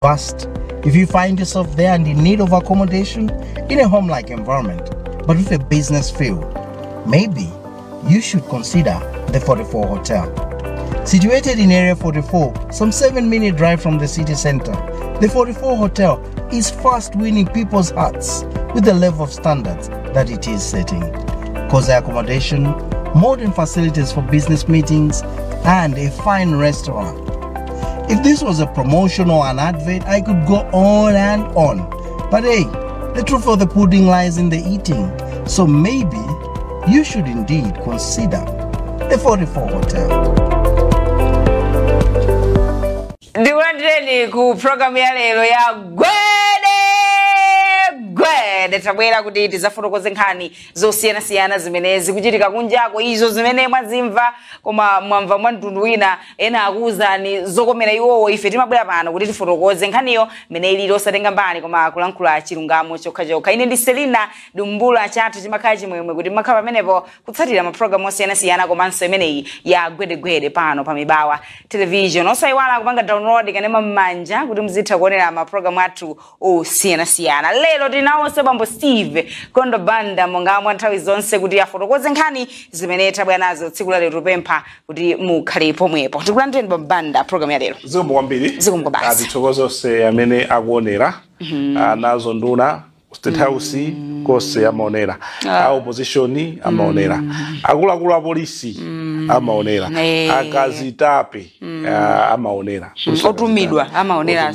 First, if you find yourself there and in need of accommodation in a home-like environment, but with a business feel, maybe you should consider the 44 Hotel. Situated in Area 44, some 7-minute drive from the city center, the 44 Hotel is fast winning people's hearts with the level of standards that it is setting. Cozy accommodation, modern facilities for business meetings, and a fine restaurant. If this was a promotion or an advert, I could go on and on. But hey, the truth of the pudding lies in the eating. So maybe you should indeed consider the 44 Hotel. Ndiwandeni ku program ya lero ya GWEDE tabwera kuti tizafotokoze nkhani zosiyana zimenezi kuchitika kunjako izo zimene mwazimva koma mwamva mwantundu wina ena akuwuzani zokomera iwowo ife timabwera pano kuti tifotokoze nkhaniyo mene ili losatenga mbali koma kulankhula chilungamo chokha. Ine ndi Selina Dumbula chathu chimakhala chimwemwe kuti makhala pamenepo kutsatira maprogramu osiyana komanso imeneyi ya GWEDE pano pa Mibawa television. Osayiwala kupanga download kanema mmanja kuti muzitha kuonera maprogramu athu osiyana. Lero tinawo Bambo Steve Kondo Banda monga nthawi zonse kuti afotokoze nkhani zimene tabwera nazo tsiku la lero pempha kuti mukhale pomwepo. Tikulandeni Banda program ya lero. Zikomo kwambiri. Zikomo basi. Atithokoza onse amene akuonera nazo nduna State House kose amaonera opposition amaonera akuluakulu a polisi amaonera akazitape amaonera otumidwa amaonera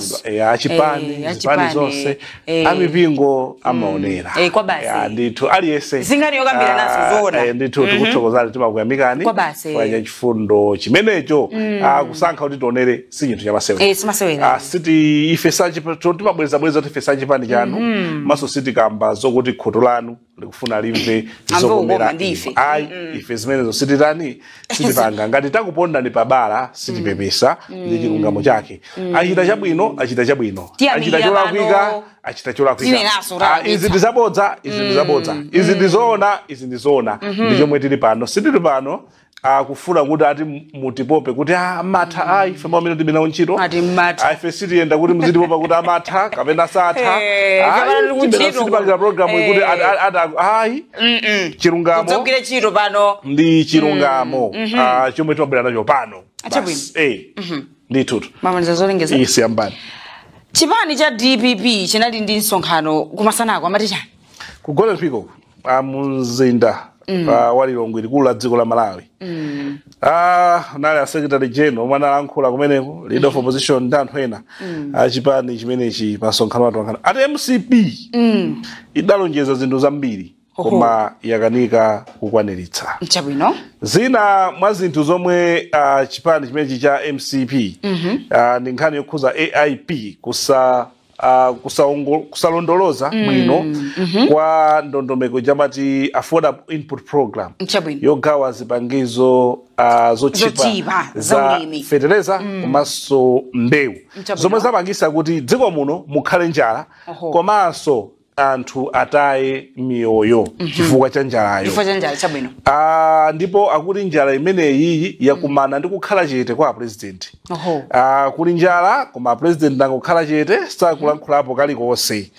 achipani zonse amipingo amaonera kwa basi ndithu aliyese zingani yokambira nazo zona ndithu tikuthokozani timakuyamikani kwa chifundo chimenecho kusankha kuti tionere si chinthu chamasewera simasewera siti ife timabweza kuti ife sanchipani chanu maso siti kamba zokuti khoto lanu likufuna limve zokomera ayi ife zimenezo sititani sitipanga ngati takuponda ni pabala sitipepesa ndi chilungamo chake achita chabwino achita chabwino achita cholakwika achita cholakwika izi ndizabodza izi ndizoona ndi chomwe tili pano sitili pano kufuna kuti ati mutipope kuti amatha ife mwamene tibena ntchito ife sitiyenda kuti muzitipopa kuti amatha kapena satha sitipanga programu kuti chilungamo kudzogwira ntchito pano ndi chilungamo chomwe timabwera nacho pano ndithu mama ndizazolengeza isi yambani chipani cha DPP chinali ndi msonkhano kumasanako amati chani kugona mpiko mumzinda walilongwe likulu la dziko la Malawi nali a secretary general mwana lankhula kumeneko leader of opposition ndi anthu ena achipani chimenechi masonkhano athu ati MCP idalonjeza zinthu zambiri koma yakanika kukwaniritsa chabwino zina mwa zinthu zomwe chipani chimenechi cha MCP ndi nkhani yokhuza AIP kusalondoloza bwino kwa ndondomeko jamati affordable input program yogawa zipangizo zochipa za fertilizer komanso mbewu zomwe zapangisa kuti dziko muno mukhale njala komanso anthu ataye miyoyo chifukwa cha njalayo ndipo akuti njala imeneyi yakumana ndi kukhala chete kwa president kuli njala koma president angokhala chete sakulankhulapo kalikonse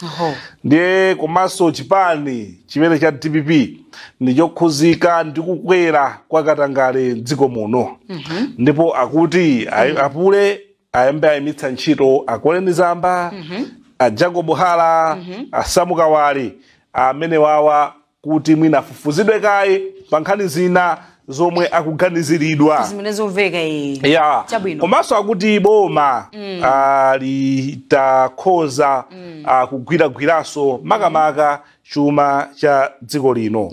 ndiye komanso chipani chimene cha DPP ndichokhuzika ndi kukwera kwa katangale dziko muno ndipo akuti apule ayambe ayimitsa ntchito akoleni zamba Jago Buhala asamuka wali amene wawa kuti mwina afufuzidwe kaye pa nkhani zina zomwe akuganiziridwa zimenezomveka komanso akuti boma litakhoza kugwiragwiraso makamaka chuma cha dziko lino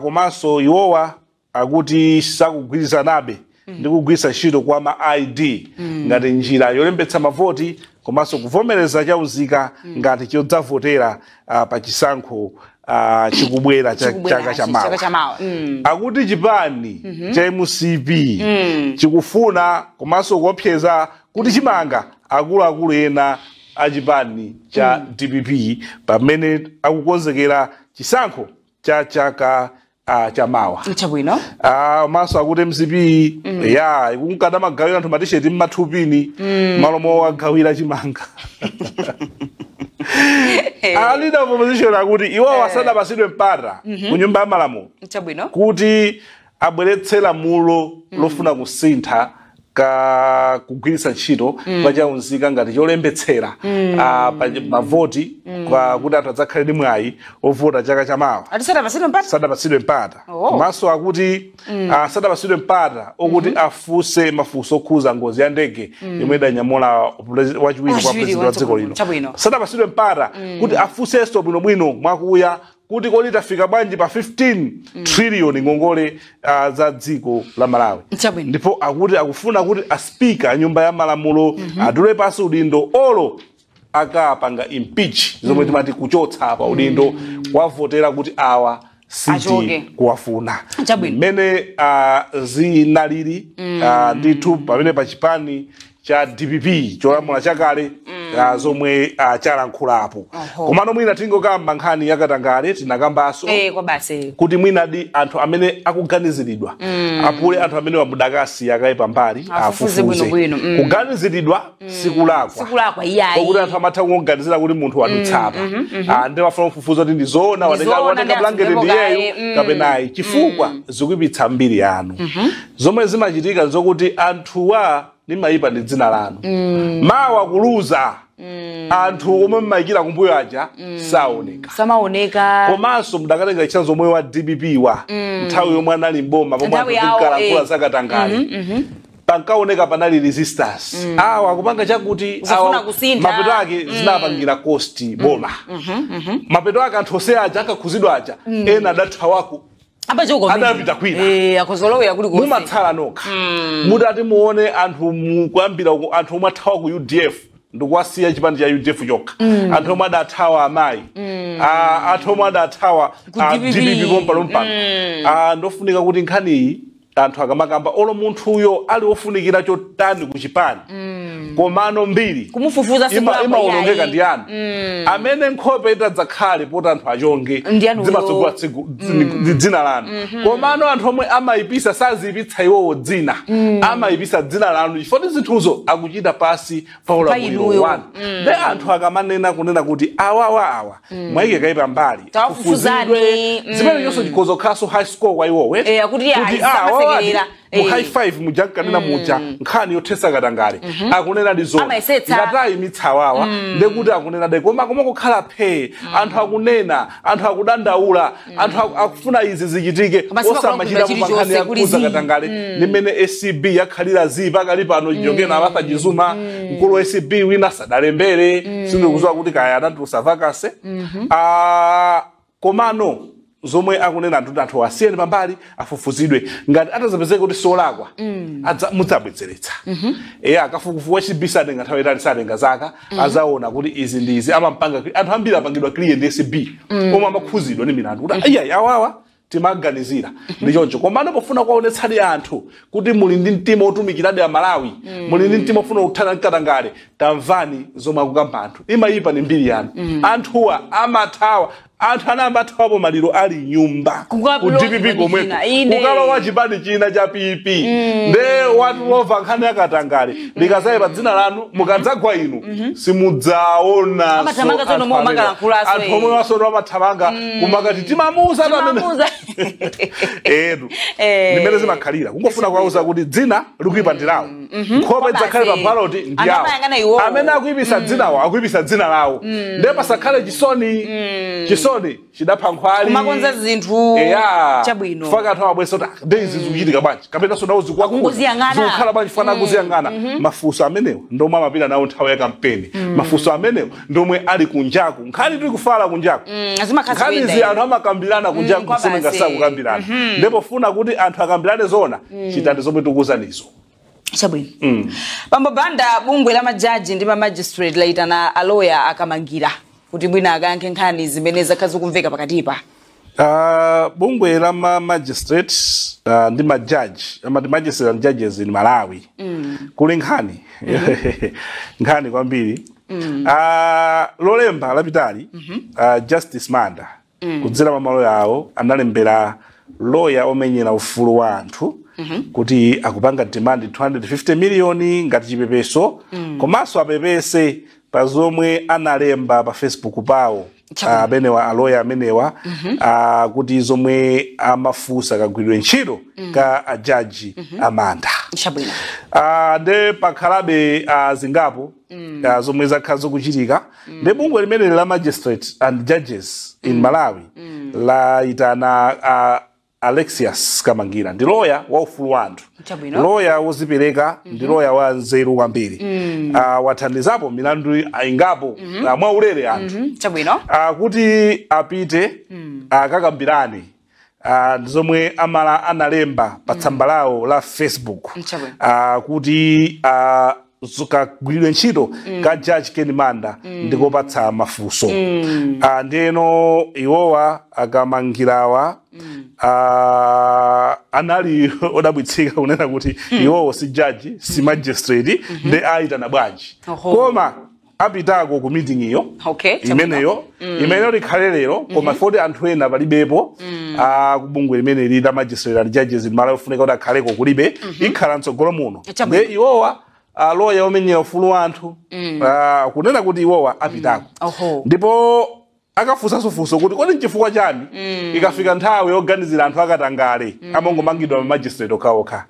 komanso iwowa akuti sakugwirizanabe ndi kugwisa ntchito kwa ma ID ngati njira yolembetsa mavoti komanso kuvomereza chauzika ngati chodzavotera pa chisankho chikubwera chaka chamawa akuti chipani cha MCP chikufuna komanso kuopseza kuti chimanga akuluakulu ena achipani cha DPP pamene akukonzekera chisankho cha chaka chamawa. Chabwino. Maso akuti MCP ya kunkada magawira anthu matisheti m'mathupini malomo agawira chimanga. Leader of opposition akuti iwo wasada basidwe mpata ku nyumba ya malamulo. Chabwino. Kuti abweretsera mulo lofuna kusintha ka kugwiritsa ntchito pachaunzika ngati cholembetsera mavoti kwa kuti anthu adzakhale ndi mwayi ovota chaka chamawa. Sadapasidwe mpata. Komanso akuti sadapasidwe mpata okuti afunse mafunso okhuza ngozi ya ndege yomwe idanyamula wachiwiri kwa president wa dziko lino. Sadapasidwe mpata kuti afunsenso bwinobwino mwakuya kuti kodi tafika bwanji pa 15 trillion ngongole za dziko la Malawi. Ndipo akuti akufuna kuti aspika nyumba ya malamulo adule pasi udindo olo akapanga impeach zomwe timati kuchotsa pa udindo kwavotera kuti awa siti kuwafuna. Mene zinaliri ndithu pamene pa chipani cha DPP cholamula chakale zomwe chalankhulapo. Komano mwina tingokamba nkhani yakatangale tinakambaso kuti mwina di anthu amene akuganiziridwa apule anthu amene wamudakasi yakaipa mbali afufuze. Kuganiziridwa sikulakwa kuti anthu amatha kuganizira kuti munthu wadutsapa ndi wafuna kufufuza kuti ndizoona watenga blanketi ndiyeyo kapenayi chifukwa zikuyipitsa mbiri yanu. Zomwe zimachitika zokuti anthuwa nimayipa ndi dzina lanu. Mawa kuluza anthu omwe mmayikira kumbuyo aja samaoneka. Komanso mudakatenga chitsanzo omwe wa DPP wa nthawi yomwe anali mboma pomwe anthu kukalankhula zakatangale pankaoneka panali resistance. Awa kupanga chakuti mapeto ake zinapangira cost boma. Mapeto ake anthu onse aja akakhuzidwa aja ena adathawako adapita kwina mumatsala nokha mudati muone anthu mukuyambira anthu omwe athawa ku UDF ndikuwasiya chipande cha UDF chokha anthu omwe adathawa amayi anthu omwe adathawa DPP pompano ndofunika kuti nkhaniyi anthu akamakamba olo munthuyo ali wofunikira chotani ku chipani komano mbiri kumufufuza imaonongeka ndi anu amene nkhope itadzakhale poti anthu achonge zimatsogula dzina lanu komano anthu omwe amayipisa saziyipitsa iwowo dzina amayipisa dzina lanu chifukwa zinthuzo akuchita pasi pa ulamuliro wanu. Ndi anthu akamanena kunena kuti awa mwayike kaipa mbali kufufuzidwe zimene chonso chikhozo khaso high score kwa iwowe kuti mu high five mujankanena muja nkhani yothesa katangale akunena ndizo ngatayi mitsawawa ndekuti akunena de koma kukhala phe anthu akunena anthu akudandaula anthu akufuna izi zichitike osamachita kumankhani yakuza katangale nimene ACB yakhalira zipa kali pano jongena abatha jizuma mkulu wa ACB wina sadalembere sindikuziwa kuti kaya adatulutsa vacancy komano zomwe akunena anthu wasiyeni pambali afufuzidwe ngati atazapezeka kuti solakwa mudzabwezeretsa akafukufu wachibisane ngathawe tali satenga zaka azaona kuti izi ndizi amampanga anthu ambiri apangidwa clear ndi ACB omwe amakhuzidwa ndi milandu kuti awawa timaganizira ndi choncho komano pofuna kuwaonetsadi anthu kuti muli ndi mtima otumikiradi a Malawi muli ndi mtima ofuna kuthana katangale tamvani zomwe akukamba anthu imayipa ni mbiri yanu anthuwa amathawa anthu anamba athawapo maliro ali nyumba ku DPP komwe kukalowa chipani china cha PP nde watu lova nkhani yakatangale likazayipa dzina lanu mukadzagwa inu simudzaona anthu omwe wasono amathamanga kumakati timamuza nimene zimakhalira kungofuna kuwauza kuti dzina likuyipa ndilawo nkhope dzakhale pa ballot ndiyawo amene akuyipisa dzinawo akuyipisa dzina lawo nde pasakhale chisoni chidapha nkhwali kumakonza zinthu chabwino faka anthu abwesa kuti ndezi zikuchitika bwanji kapena sonawo zikukhala bwanji fana kuziyang'ana mafunso amenewo ndomwe amapita nawo nthawi ya kampeni mafunso amenewo ndomwe ali kunjaku nkhani tuli kufala kunjaku nkhanizi anthu amakambirana kunjaku kusemenga sakukambirana ndipo funa kuti anthu akambirane zona chitani zomwe tikuwuzanizo chabwino pambo banda bungwe la majaji ndi ma magistrate laitana a lawyer akamangira kuti mwina akayankhe nkhani zimene zakhazi kumveka pakatipa bungwe la magistrate ndi majaji amati magistrate and judges in Malawi kuli nkhani nkhani kwambiri lolemba lapitali Justice Manda kudzera mamalo yawo analembera lawyer omenyera ufulu wa anthu kuti akupanga demand 250 million ngati chipepeso komanso apepese pa zomwe analemba pa Facebook pawo amenewa aloya amenewa kuti zomwe amafusa kagwiridwe ntchito ka ajaji amanda nde pakhalabe zingapo zomwe zakhala zokuchitika nde bungwe limene la magistrate and judges in Malawi la itana Alexius Kamangira ndi lawyer wa ufulu wa anthu lawyer wozipereka ndi lawyer wa nzeru kwambiri wathandizapo milandu ingapo mwa ulere anthu kuti apite akakambirane zomwe amala analemba pa tsamba lawo la Facebook kuti kagwiridwe ntchito ka Judge Ken Manda ndikopatsa mafunso ndeno iwowa akamangirawa anali odabwitsika kunena kuti iwowo si judge si magistrate nde aitana bwanji koma apitako ku meeting iyo imeneyo imeneyo likhalelero koma foti anthu ena palibepo kubungwe limene li la magistrate and judges in Malawi ufunika kuti akhaleko kulibe ikhala mtsogolo muno nde iwowa lawyer omenyera ufulu wa anthu kunena kuti iwowa apitako ndipo akafusasofuso kuti kodi nchifukwa chani ikafika nthawi yoganizira anthu akatangale amangomangidwa ma magistrate okhaokha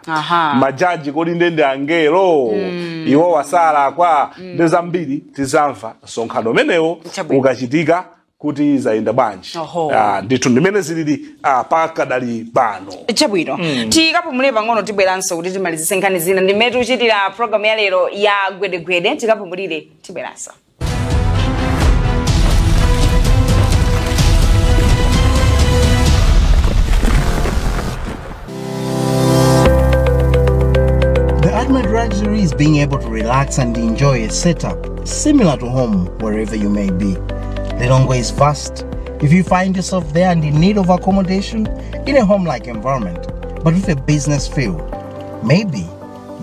majaji kodi ndende angelo iwo wasala kwa ndezambiri tizamva sonkhano menewo ukachitika kuti zaenda bwanji ndithu ndimene zilili pakadali pano chabwino tikapumule pang'ono tibweranso kuti timalizise nkhani zina ndimene tichitira program ya lero ya gwedegwede tikapumulire tibweranso. The ultimate luxury is being able to relax and enjoy a setup similar to home wherever you may be. Lilongwe is vast. If you find yourself there and in need of accommodation in a home-like environment, but with a business feel, maybe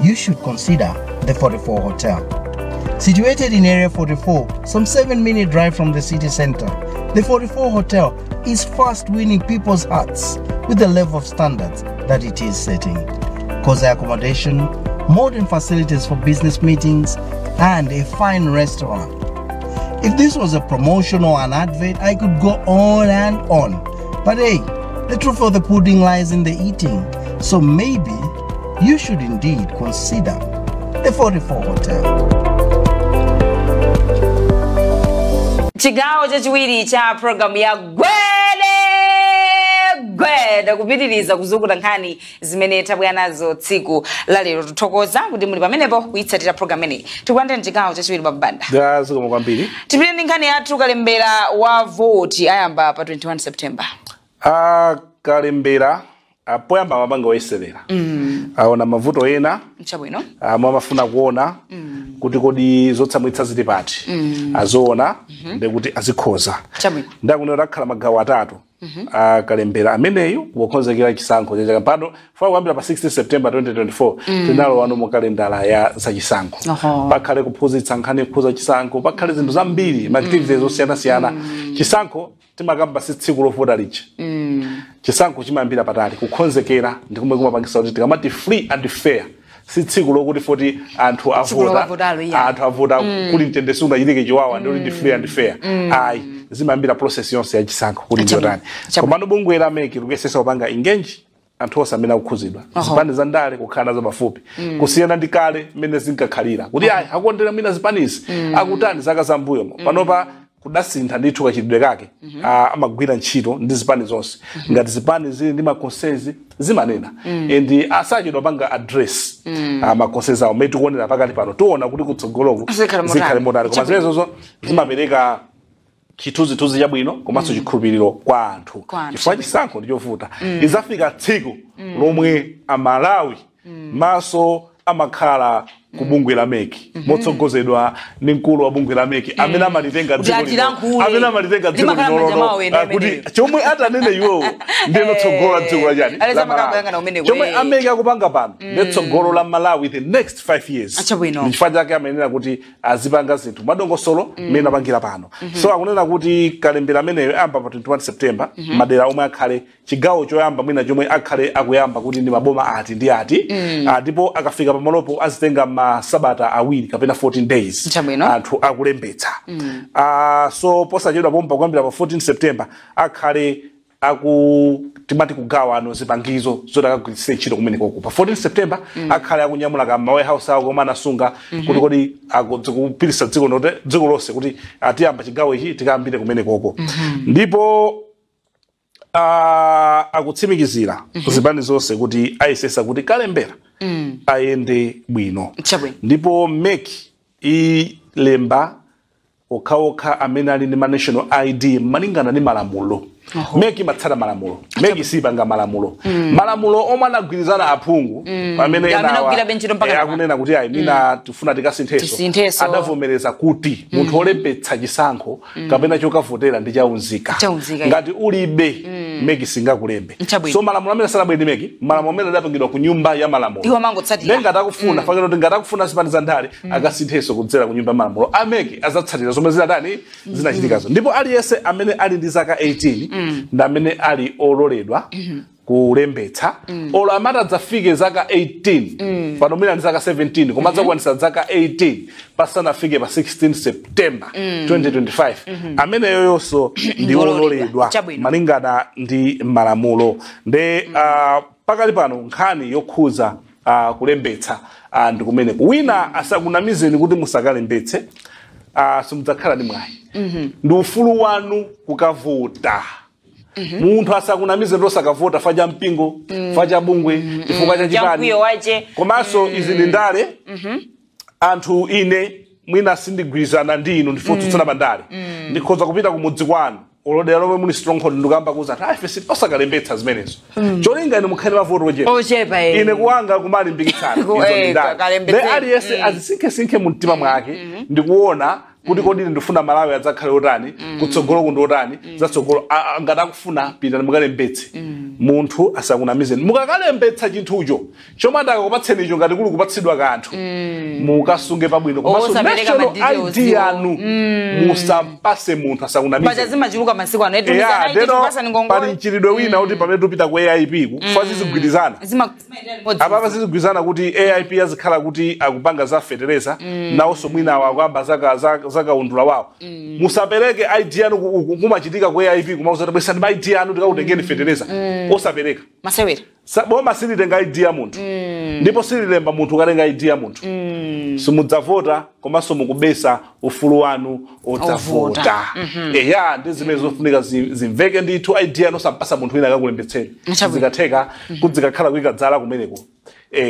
you should consider the 44 Hotel. Situated in Area 44, some 7-minute drive from the city center, the 44 Hotel is fast winning people's hearts with the level of standards that it is setting. Cozy accommodation, modern facilities for business meetings, and a fine restaurant. If this was a promotion or an advert, I could go on and on. But hey, the truth of the pudding lies in the eating. So maybe you should indeed consider the 44 Hotel. Chigawo chachiwiri cha program ya gwede kupitiriza kuzukuta nkhani zimene tabwera nazo tsiku la lero tuthokoza kuti muli pamenepo kuitsatira program ineyi tikulandira chigawo chachiwiri babanda ndazikoma kwambiri tipite ndi nkhani yathu kalembera wa voti ayamba pa 21 September kalembera poyamba mabanga oyeserera aona mavuto ena chabwino amafuna kuona kuti kodi zotsamwitsa zili pati azoona ndekuti azikhoza chabwino ndakunena takhala magawo atatu kalembera ameneyu wokonzekera chisankho chachaka pano funa kuyambira pa 16 September 2024 tinalo wano mu kalendala ya zachisankho pakhale kuphunzitsa nkhani kuphuza chisankho pakhale zinthu zambiri ma activities zosiyana-siyana chisankho timakamba si tsiku lovota lija chisankho chimayambira patali kukonzekera ndi kumwe kumapangisa kuti tikamati free and fair si tsiku lokuti foti anthu avota kuli mtendere unachitike chiwawa ndi free and fair ayi zimayambira process yonse ya chisankho kuli njotani komano bungwe la meki likuyesesa kupanga engage anthu onse amene akukhuzidwa zipani za ndale kukhala nazo pafupi kusiyana ndi kale mmene zinkakhalira kuti ayi akondera mwina zipanisi akutani zaka zambuyo panopa kudasintha ndithu kachidwe kake amagwira ntchito ndi zipani zonse ngati zipani zili ndi makonsezi zimanena and asachedwa panga address makonsezi awo mmene tikuonera pakati pano tiona kuti kutsogoloko zikhale motani koma zimenezozo zimapereka chithunzithunzi chabwino komanso chikhulupiriro kwa anthu chifukwa chisankho ndi chovuta izafika tsiku lomwe amalawi maso amakhala ku bungwe la meki motsogozedwa ndi mkulu wa bungwe la meki amene amalitenga dziko lino kuti chomwe atanene iwowo ndino tsogolo dziko la chani chomwe ameki akupanga pano ndi tsogolo la Malawi the next 5 years chifukwa chake amenena kuti azipanga zinthu madongosolo mmene apangira pano so akunena kuti kalembera ameneyo amba pa 21 September madera omwe akhale chigawo choyamba mwina chomwe akhale akuyamba kuti ndi maboma ati ndi ati ndipo akafika pamalopo azitenga masabata awiri kapena 14 days anthu akulembetsa so posachedwa pompa kuyambira pa 14 September akhale timati kugawa ano zipangizo zoti akagwiritse ntchito kumene koko pa 14 September akhale akunyamula kama warehouse awo koma anasunga kuti kodi akupirisa dziko lonse kuti atiyamba chigawo ichi tikayambire kumene koko ndipo akutsimikizira zipani zonse kuti ayesesa kuti kalembera ayende bwino ndipo meki ilemba okhaokha amene ali ndi national ID malingana ndi malamulo meki matsata malamulo meki sipanga malamulo malamulo omwe anagwirizana aphungu pamene akunena kuti ayi mina tifuna tikasinthenso adavomereza kuti munthu olembetsa chisankho kapena chokavotera ndi chaunzika ngati ulibe meki singakulembe so malamulo amene sanabwere ndi meki malamulo amene adapangidwa ku nyumba ya malamulo ngati akufuna fakira kuti ngati akufuna zipani za ndale akasinthenso kudzera ku nyumba ya malamulo ameki azatsatira zomwe zinadani zinachitikazo ndipo aliyense amene ali ndi zaka 18 ndamene ali ololedwa kulembetsa olo amata dzafike zaka 18 pano mwina ndi zaka 17 koma dzakwanisa zaka 18 pasanafike pa 16 September 2025 amene yoyonso ndi ololedwa malingana ndi malamulo nde pakali pano nkhani yokhuza kulembetsa ndi kumene wina asakunamizeni kuti musakalembetse simudzakhala ndi mwayi ndi ufulu wanu kukavota munthu asakunamize ndo sakavota faja mpingo faja bungwe chifukwa cha chipani komanso izi ndi ndale anthu ine mwina sindigwirizana ndi inu ndifutsutsana bandale ndikhoza kupita ku mudzi kwanu olodera lomwe muli stronghold ndikamba kuza ife osakalembetsa zimenezo cholinga ine mukhale mavoto ochepa ine kuwanga kumalimbikitsana izo aliyese azisinkhesinkhe mu mtima mwake ndikuona kuti kodi ndifuna Malawi adzakhale otani kutsogolo kundi otani zatsogolo ngati akufuna pita mukalembetse munthu asakunamizeni mukakalembetsa chinthucho chomwe ndakakupatseni icho ngati kuli kupatsidwa kanthu mukasunge pabwino komanso national ID yanu musampase munthu asakunamizeni pali mchiridwe wina kuti pamene tupita ku AIP kufa zizigwirizana apapa zizigwirizana kuti AIP yazikhala kuti akupanga za fetereza nawonso mwina akuyamba zakaundula wawo musapereke ID yanu kumachitika ku AIP kumauza kuti bwesani ID yanu tikakutengeni fetereza osapereka masewera boma silitenga ID ya munthu ndipo sililemba munthu katenga ID ya munthu simudzavota komanso mukubesa ufulu wanu odzavota ndi zimene zofunika zimveke ndithu ID yanu osampasa munthu wina akakulembetseni zikatheka kuti zikakhala kuyikadzala kumeneko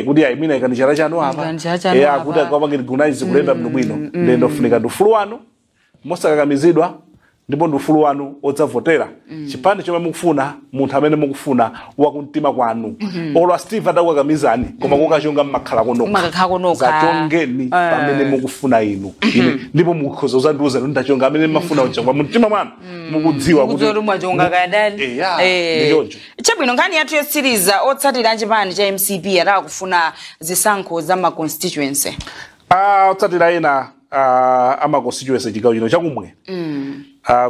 kuti ayi mina ikani chala chanu apa kuti akapangeni gunaizi kulemba bwino bwino ndendo funika ufulu wanu mosakakamizidwa ndipo ndi ufulu wanu odzavotera chipande chomwe mukufuna munthu amene mukufuna wakumtima kwanu olo Steve atakukakamizani koma kukachonga mmakhala konoka zachongeni pamene mukufuna inu ndipo mukhoza uzandiuza kuti ndachonga amene mafuna uchonga mumtima mwanu mukudziwa kuti mwachonga kadani chabwino nkhani yathu yosiriza otsatira chipani cha MCP atakufuna zisankho za ma constituency otsatira ena ama constituency chigawo chino chakumwe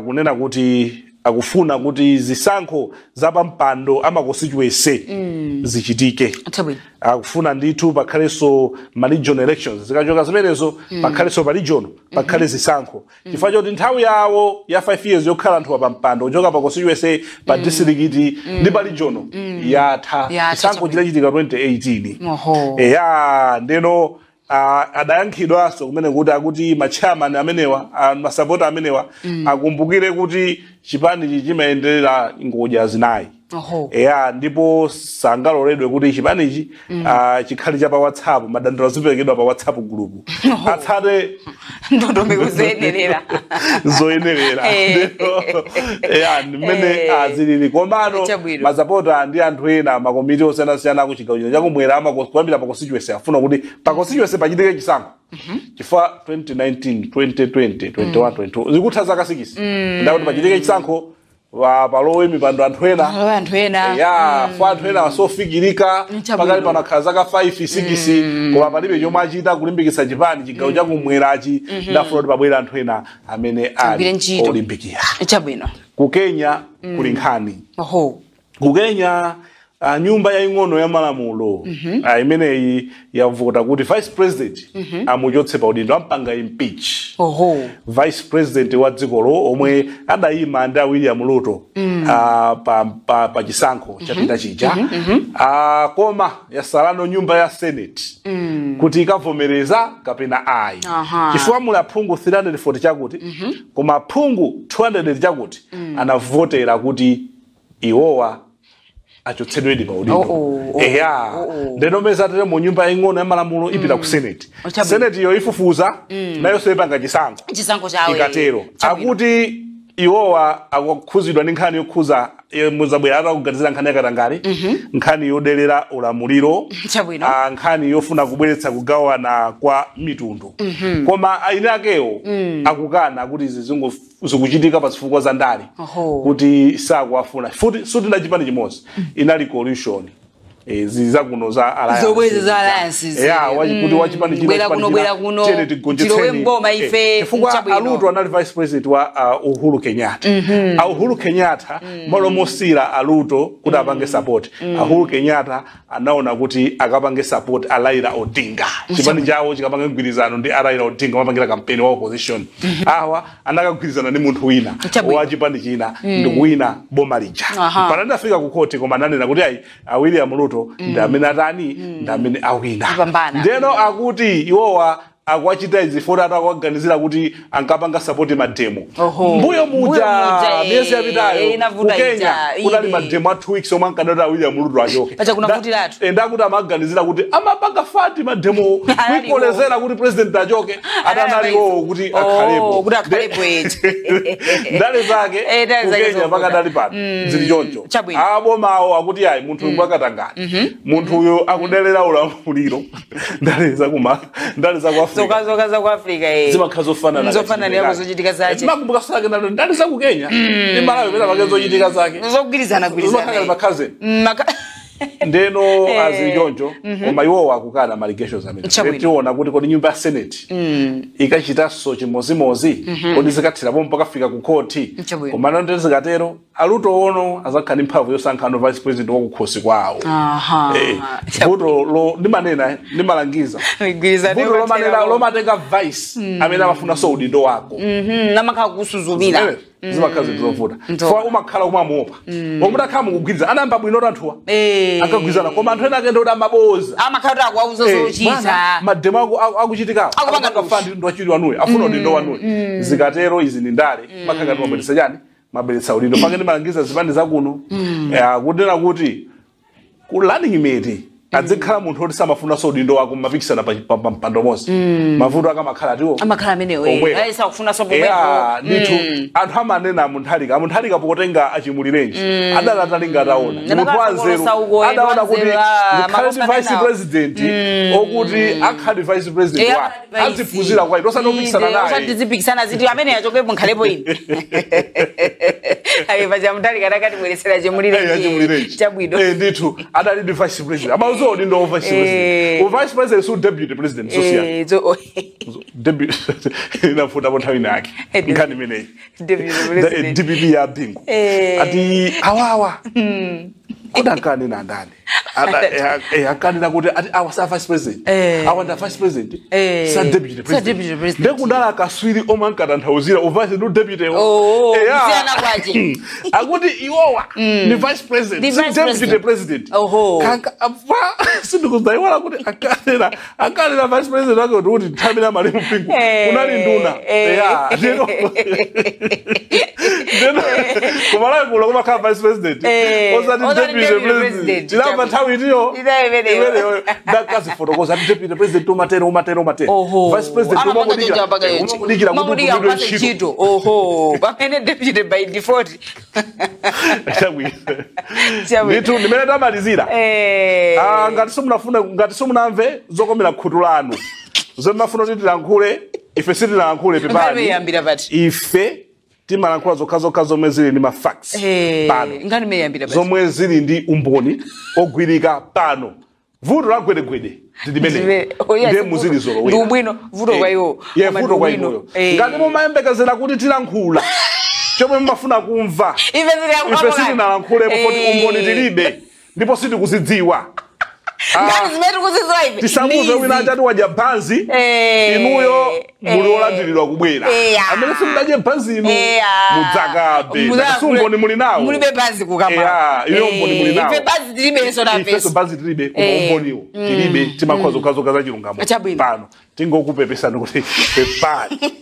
kunena kuti akufuna kuti zisankho zapampando ama constituency zichitike akufuna ndithu pakhalenso ma regional elections zikachoka zimenezo pakhalenso pa region pakhale zisankho chifukwa choti nthawi yawo ya 5 years yokhala anthu wapampando kuchoka pa constituency pa district ndi pa region yatha zisankho chidachitika 2018 ndeno adayankhidwanso kumene kuti akuti machairman amenewa masapota amenewa akumbukire kuti chipani chimayenderera ngodya zinayi eya ndipo sangaloledwe kuti chipanichi chikhali cha pa WhatsApp madandaulo ziperekedwa pa WhatsApp group atsate ndondomeko zoyenerera eya mmene azilili komano mazapota ndi anthu ena makomiti osiyanasiyana ku chigawo chino chakumwera kuyambira pa constituency afuna kuti pa constituency pachitike chisankho chifukwa 2019 2020 21 22 zikutha zaka 6 ndakuti pachitike chisankho palowe mipando anthu ena ya fa anthu ena wasofikirika pakali panakhala zaka 5 6 koma palibe chomwe achita kulimbikitsa chipani chigawo chakumwerachi ndafuna kuti pabwera anthu ena amene ali olimbikira ku Kenya kuli nkhani ku Kenya nyumba yaing'ono ya malamulo imeneyi yavota kuti vice president amuchotse pa udindo ampanga impeach vice president wa dzikolo omwe adayima ndi William Ruto pa chisankho chapita chija koma yasalano nyumba ya Senate kuti ikavomereza kapena ayi chifukwa mula phungu 340 chakuti koma phungu 200 chakuti anavotera kuti iwowa achotsedwedi pa udindo ndenomeza tere mu nyumba yaing'ono ya malamulo ipita ku Senate Senate yo ifufuza nayo soipanga chisankho chawe ikatero akuti iwowa akukhuzidwa ndi nkhani yokhuza muzabwera atakuganizira nkhani yakatangale nkhani yodelera ulamuliro nkhani yofuna kubweretsa kugawana kwa mitundu koma aine akewo akukana kuti izi zikuchitika pa zifukwa za ndale kuti sakuwafuna futi suti na chipani chimodzi inali coalition zizakuno za alliances kuti wachipani chino tilowe mboma ife chifukwa Ruto anali vice president wa Uhuru Kenyatta Uhuru Kenyatta malomosira Ruto kuti apange support Uhuru Kenyatta anaona kuti akapange support Raila Odinga chipani chawo chikapanga mgwirizano ndi Raila Odinga mapangira campaign wa opposition awa anakagwirizana ndi munthu wina wa chipani china ndi kuwina boma lija pananda afika ku court koma nanena kuti ayi William Ruto ndamene atani ndamene awina ndeno akuti iwowa akwachita izifota atakuganizira kuti ankapanga support mademo mbuyo muja miezi yapitayo ku Kenya kunali mademo a 2 weeks omwe ankadata William Ruto achoke ndakuti amaganizira kuti amapanga fati mademo kuikolezera kuti president achoke atanaliwo kuti akhalepo ndale zake ku Kenya pakadali pano zili choncho abomawo akuti ayi munthu mwakatangani munthu uyo akudelera ulamuliro ndale za zokaza ku Africa zimakhazofana yako zochitika zache makumbuka sake ndani za ku Kenya ni Malawi pena pake zochitika zake zokugwirizana makhaze ndeno azilijonjo koma iwo akukana allegations amene tiona kuti kodi nyumba ya Senate ikachita so chimozimozi kodi zikathirapo mpaka fika ku court koma nande zikatero Ruto ono azakhala mphamvu yosankhano vice president wa kukhosi kwawo vuto lo ndimanena ndimalangiza vuto lomatenga vice amene amafuna so udindo wako namakhala kusuzumira zimakhazi zovuta for umakhala kumamuopa ngomutakhala mukugwirizana anamba bwino anthuwa akagwirizana koma anthu ena akenda kuti amaboza amakhala akuwauza zochita mademo akuchitikawo akupanga fund ndo achiri wanuyo afuna udindo wanuyo zikatero izi ni ndale makhala mabweretsa chani mabweretsa udindo pake ndimalangiza zipande zakuno kunena kuti ku learning mate adzikhala munthu oti samafuna so udindo wako mapikisana pa mpando mosi mavuto akamakhala tiwo amakhala amenewo ayesa kufuna so bomwepo ndithu anthu amanena munthalika potenga achimulirenji adalatalinga ataona munthu wanzeru adaona kuti ndikhale ndi vice president okuti akhale vice president wa azifuzira kwa ito sanopikisana naye osatizipikisana ziti amene yachokepo nkhalepo ine ayipa chamuthalika takatibweresera chimulirenji chabwino ndithu adali ndi vice president so dindo vice president vice president so deputy president so sia deputy inafuta bonthawi nake ngani mene deputy ya bingu ati awawa kudakane na ndani akani kuti ati awasa vice president awanda vice president sa deputy president ndekundala kaswiri omankata nthauzira vice no deputy siyana kwaje akuti iwowa ni vice president deputy president kanka sindikuzaiwala kuti akalera vice president wake kuti thamina mali mpingo kunali nduna Kumalawi kulo kuma ka vice president. Osati deputy president. Tilamba nthawi itiyo. Imeneyo. Ndakazi fotokoza deputy president umatero. Vice president umamudikira kuti ntchito. Oho. Pamene deputy by default. Nditu ndimene tamalizira. Ngati simunamve zokomera khutu lanu. Zomafuna kuti tilankhule, ife sitilankhule pepani. Ife timalankhula zokha zomwe zili ndi facts pano. Zomwe zili ndi umboni ogwirika pano. Vuto la gwedegwede ndimene. Ndiye muzili zolowera. Ndi ubwino vuto kwa iwo. Vuto kwa iwo. Ngati mumayembekezera kuti tilankhula. Chomwe mumafuna kumva. Ife sitinalankhule poti umboni tilibe. Ndipo sitikuzidziwa. Ngati zimene kuzidziwa ife. Tisamuze wina achati wadya bhanzi. Inuyo muli olandiridwa kubwera. Amene simudadye bhanzi inu mudzakabe. Ngati umboni muli nawo. Mulibe bhanzi kukamba. Iyo umboni muli nawo. Ife bhanzi tilibe so na Ife bhanzi tilibe koma umboniwo. Tilibe timakhoza zokha za chilungamo. Pano tingokupepesani kuti pepani.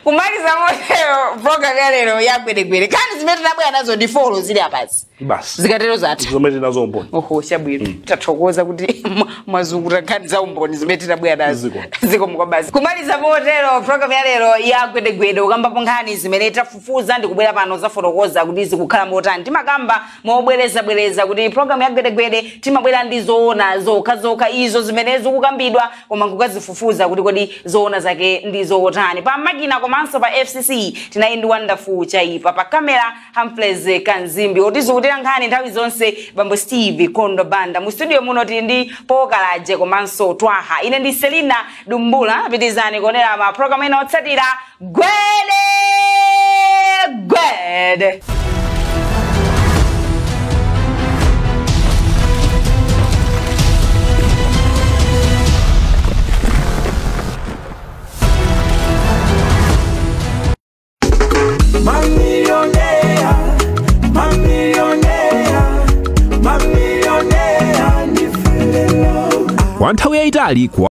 Kumaliza motero program ya lero ya gwedegwede. Kani zimene tinabwera nazo ndi follow zili apasi. Basi. Zikatero zathu. Zomwe tinazo umboni. Oho, chabwino. Tathokoza kuti mazunguta kani za umboni zimene tinabwera nazo. Ziko mkwabasi. Kumaliza motero program ya lero ya gwedegwede ukambapo nkhani zimene tafufuza ndi kubwera pano za fotokoza kuti zikukhala motani. Timakamba mobwereza kuti program ya gwedegwede timabwera ndi zoona zokha izo zimene zikukambidwa koma kukazifufuza kuti kodi zoona zake ndi zotani. Pa makina komanso pa FCC tinayi wonderful chaipa pa kamera Hamfleze Kanzimbi otizukutira nkhani nthawi zonse Bambo Steve Kondo Banda mu studio muno tili ndi Pokalaje komanso Twaha. Ine ndi Selina Dumbula pitizani kuonera ma program ena otsatira gwedegwede. Kwa nthawi yayitali